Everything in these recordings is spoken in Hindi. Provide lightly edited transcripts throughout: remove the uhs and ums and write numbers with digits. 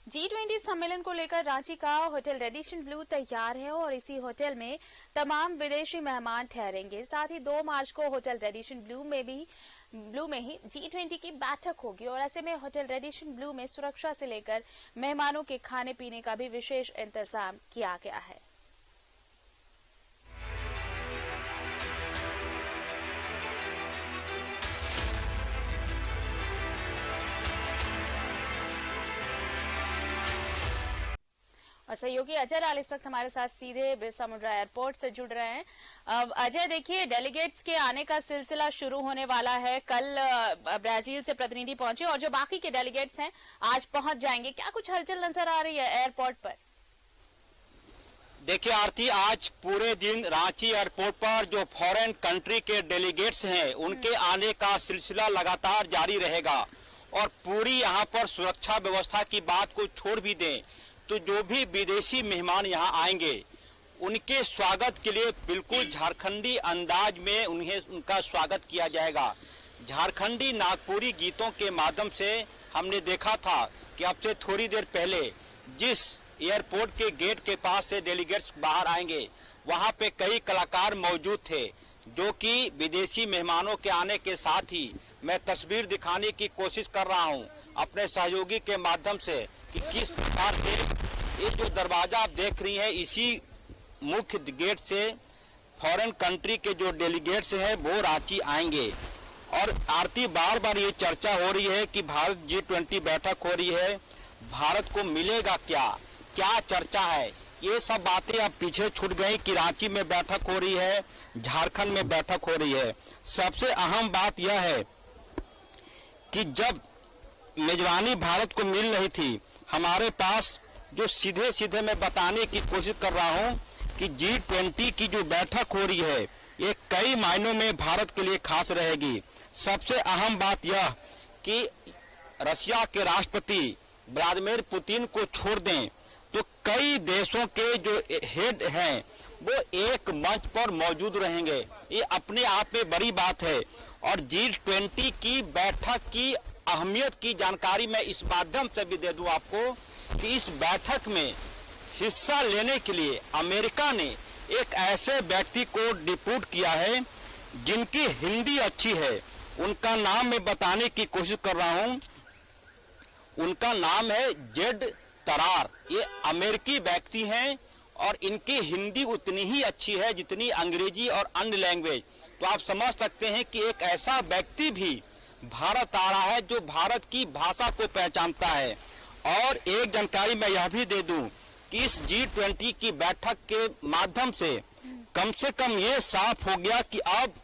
G20 सम्मेलन को लेकर रांची का होटल रेडिशन ब्लू तैयार है और इसी होटल में तमाम विदेशी मेहमान ठहरेंगे। साथ ही 2 मार्च को होटल रेडिशन ब्लू में ही G20 की बैठक होगी और ऐसे में होटल रेडिशन ब्लू में सुरक्षा से लेकर मेहमानों के खाने पीने का भी विशेष इंतजाम किया गया है। और सहयोगी अजय लाल इस वक्त हमारे साथ सीधे बिरसा मुंडा एयरपोर्ट से जुड़ रहे हैं। अजय, देखिए, डेलीगेट्स के आने का सिलसिला शुरू होने वाला है। कल ब्राजील से प्रतिनिधि पहुंचे और जो बाकी के डेलीगेट्स हैं आज पहुंच जाएंगे। क्या कुछ हलचल नजर आ रही है एयरपोर्ट पर? देखिए आरती, आज पूरे दिन रांची एयरपोर्ट पर जो फॉरेन कंट्री के डेलीगेट्स हैं उनके आने का सिलसिला लगातार जारी रहेगा और पूरी यहाँ पर सुरक्षा व्यवस्था की बात को छोड़ भी दें तो जो भी विदेशी मेहमान यहाँ आएंगे उनके स्वागत के लिए बिल्कुल झारखंडी अंदाज में उनका स्वागत किया जाएगा। झारखंडी नागपुरी गीतों के माध्यम से हमने देखा था कि अब से थोड़ी देर पहले जिस एयरपोर्ट के गेट के पास से डेलीगेट्स बाहर आएंगे वहां पे कई कलाकार मौजूद थे जो कि विदेशी मेहमानों के आने के साथ ही मैं तस्वीर दिखाने की कोशिश कर रहा हूं अपने सहयोगी के माध्यम से कि किस प्रकार से ये जो दरवाजा आप देख रही हैं इसी मुख्य गेट से फॉरेन कंट्री के जो डेलीगेट्स हैं वो रांची आएंगे। और आरती, बार बार ये चर्चा हो रही है कि भारत G20 बैठक हो रही है, भारत को मिलेगा क्या, क्या चर्चा है, ये सब बातें अब पीछे छूट गई कि रांची में बैठक हो रही है, झारखंड में बैठक हो रही है। सबसे अहम बात यह है कि जब मेजबानी भारत को मिल रही थी हमारे पास जो सीधे सीधे मैं बताने की कोशिश कर रहा हूं कि G20 की जो बैठक हो रही है ये कई मायनों में भारत के लिए खास रहेगी। सबसे अहम बात यह कि रशिया के राष्ट्रपति व्लादिमीर पुतिन को छोड़ दें तो कई देशों के जो हेड हैं वो एक मंच पर मौजूद रहेंगे। ये अपने आप में बड़ी बात है और G20 की बैठक की अहमियत की जानकारी मैं इस माध्यम से भी दे दूं आपको कि इस बैठक में हिस्सा लेने के लिए अमेरिका ने एक ऐसे व्यक्ति को डिप्यूट किया है जिनकी हिंदी अच्छी है। उनका नाम मैं बताने की कोशिश कर रहा हूं। उनका नाम है जेड तरार। ये अमेरिकी व्यक्ति हैं और इनकी हिंदी उतनी ही अच्छी है जितनी अंग्रेजी और अन्य लैंग्वेज। तो आप समझ सकते हैं कि एक ऐसा व्यक्ति भी भारत आ रहा है जो भारत की भाषा को पहचानता है। और एक जानकारी मैं यह भी दे दूं कि इस G20 की बैठक के माध्यम से कम ये साफ हो गया कि अब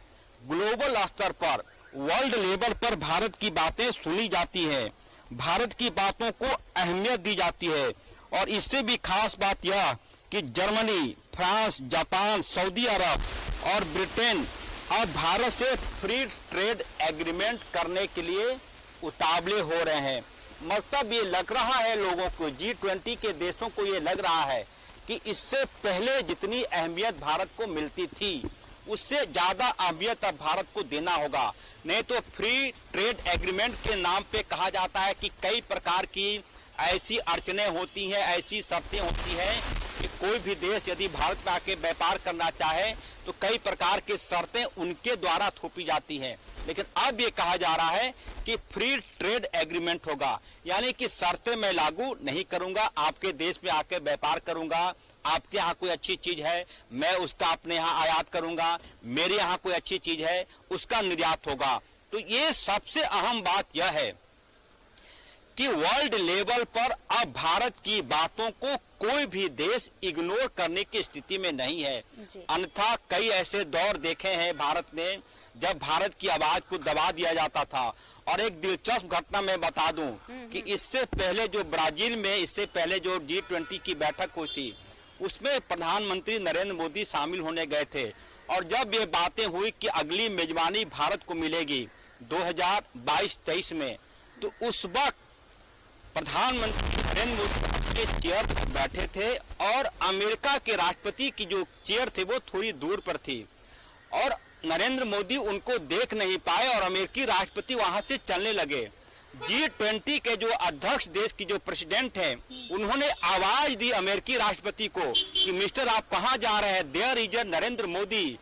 ग्लोबल स्तर पर, वर्ल्ड लेवल पर भारत की बातें सुनी जाती हैं, भारत की बातों को अहमियत दी जाती है। और इससे भी खास बात यह कि जर्मनी, फ्रांस, जापान, सऊदी अरब और ब्रिटेन अब भारत से फ्री ट्रेड एग्रीमेंट करने के लिए उतावले हो रहे हैं। मतलब ये लग रहा है लोगों को, G20 के देशों को ये लग रहा है कि इससे पहले जितनी अहमियत भारत को मिलती थी उससे ज्यादा अहमियत अब भारत को देना होगा। नहीं तो फ्री ट्रेड एग्रीमेंट के नाम पे कहा जाता है कि कई प्रकार की ऐसी अड़चने होती हैं, ऐसी शर्तें होती हैं कि कोई भी देश यदि भारत में आके व्यापार करना चाहे तो कई प्रकार की शर्तें उनके द्वारा थोपी जाती हैं। लेकिन अब ये कहा जा रहा है कि फ्री ट्रेड एग्रीमेंट होगा, यानी कि शर्तें मैं लागू नहीं करूंगा, आपके देश में आके व्यापार करूंगा, आपके यहाँ कोई अच्छी चीज है मैं उसका अपने यहाँ आयात करूंगा, मेरे यहाँ कोई अच्छी चीज है उसका निर्यात होगा। तो ये सबसे अहम बात यह है कि वर्ल्ड लेवल पर अब भारत की बातों को कोई भी देश इग्नोर करने की स्थिति में नहीं है। अन्यथा कई ऐसे दौर देखे हैं भारत ने जब भारत की आवाज को दबा दिया जाता था। और एक दिलचस्प घटना मैं बता दूं कि इससे पहले जो ब्राजील में इससे पहले जो G20 की बैठक हुई थी उसमें प्रधानमंत्री नरेंद्र मोदी शामिल होने गए थे। और जब ये बातें हुई कि अगली मेजबानी भारत को मिलेगी 2022-23 में, तो उस वक्त प्रधानमंत्री नरेंद्र मोदी के चेयर पर बैठे थे और अमेरिका के राष्ट्रपति की जो चेयर थे वो थोड़ी दूर पर थी और नरेंद्र मोदी उनको देख नहीं पाए और अमेरिकी राष्ट्रपति वहां से चलने लगे। G20 के जो अध्यक्ष देश की जो प्रेसिडेंट हैं, उन्होंने आवाज दी अमेरिकी राष्ट्रपति को कि मिस्टर आप कहां जा रहे हैं। There is Narendra Modi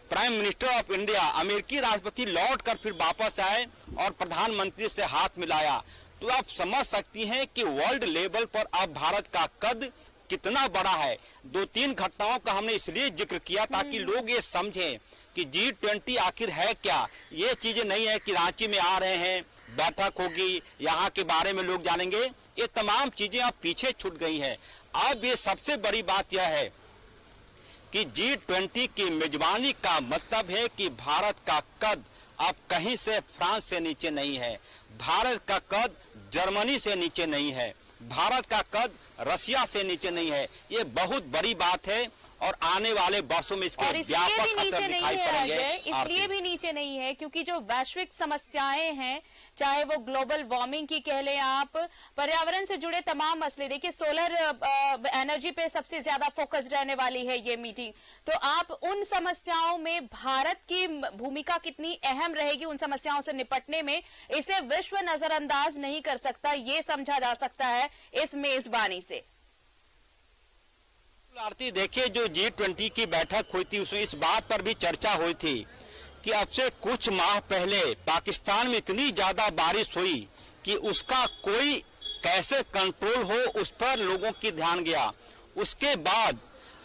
prime minister of India. अमेरिकी राष्ट्रपति लौट कर फिर वापस आए और प्रधानमंत्री से हाथ मिलाया। तो आप समझ सकती हैं कि वर्ल्ड लेवल पर अब भारत का कद कितना बड़ा है। 2-3 घटनाओं का हमने इसलिए जिक्र किया ताकि लोग ये समझें कि G20 आखिर है क्या। ये चीजें नहीं है कि रांची में आ रहे हैं, बैठक होगी, यहाँ के बारे में लोग जानेंगे। ये तमाम चीजें अब पीछे छूट गई हैं। अब ये सबसे बड़ी बात यह है कि G20 की मेजबानी का मतलब है कि भारत का कद अब कहीं से फ्रांस से नीचे नहीं है, भारत का कद जर्मनी से नीचे नहीं है, भारत का कद रसिया से नीचे नहीं है। ये बहुत बड़ी बात है और आने वाले वर्षों में इसके व्यापक असर दिखाई पड़ेंगे। इसलिए भी नीचे नहीं है क्योंकि जो वैश्विक समस्याएं हैं, चाहे वो ग्लोबल वार्मिंग की कह लें आप, पर्यावरण से जुड़े तमाम मसले, देखिए सोलर एनर्जी पे सबसे ज्यादा फोकस रहने वाली है ये मीटिंग। तो आप उन समस्याओं में भारत की भूमिका कितनी अहम रहेगी उन समस्याओं से निपटने में, इसे विश्व नजरअंदाज नहीं कर सकता। ये समझा जा सकता है इस मेजबानी से। आरती, देखिए जो G20 की बैठक हुई थी उसमें इस बात पर भी चर्चा हुई थी कि अब से कुछ माह पहले पाकिस्तान में इतनी ज्यादा बारिश हुई कि उसका कोई कैसे कंट्रोल हो उस पर लोगों की ध्यान गया। उसके बाद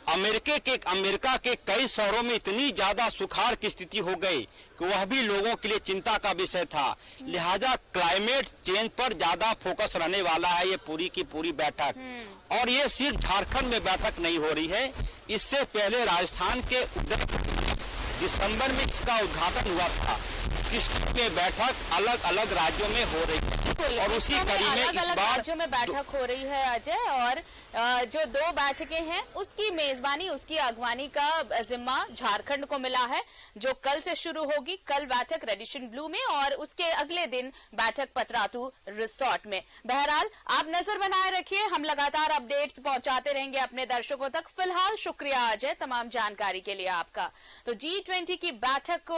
अमेरिका के कई शहरों में इतनी ज्यादा सुखाड़ की स्थिति हो गई कि वह भी लोगों के लिए चिंता का विषय था। लिहाजा क्लाइमेट चेंज पर ज्यादा फोकस रहने वाला है ये पूरी की पूरी बैठक। और ये सिर्फ झारखंड में बैठक नहीं हो रही है, इससे पहले राजस्थान के दिसंबर में इसका उद्घाटन हुआ था। इसमें बैठक अलग अलग राज्यों में हो रही है और उसी कड़ी में इस बार राज्यों में बैठक हो रही है अजय। और जो 2 बैठकें हैं उसकी मेजबानी, उसकी अगवानी का जिम्मा झारखंड को मिला है, जो कल से शुरू होगी। कल बैठक रेडिशन ब्लू में और उसके अगले दिन बैठक पतरातू रिसोर्ट में। बहरहाल आप नजर बनाए रखिए, हम लगातार अपडेट्स पहुंचाते रहेंगे अपने दर्शकों तक। फिलहाल शुक्रिया अजय तमाम जानकारी के लिए आपका। तो G20 की बैठक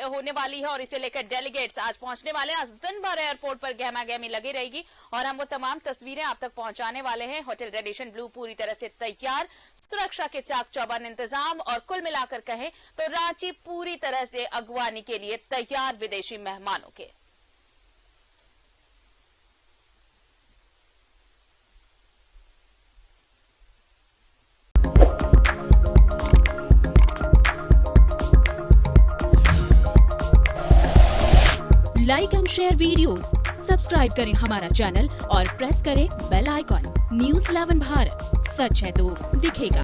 होने वाली है और इसे लेकर डेलीगेट्स आज पहुंचने वाले हैं। आज दिन भर एयरपोर्ट पर गहमा गहमी लगी रहेगी और हम वो तमाम तस्वीरें आप तक पहुंचाने वाले हैं। होटल रेडिशन ब्लू पूरी तरह से तैयार, सुरक्षा के चाक चौबंद इंतजाम और कुल मिलाकर कहें तो रांची पूरी तरह से अगवानी के लिए तैयार विदेशी मेहमानों के। Like and share videos, subscribe करें हमारा चैनल और प्रेस करें बेल आइकॉन। News 11 भारत, सच है तो दिखेगा।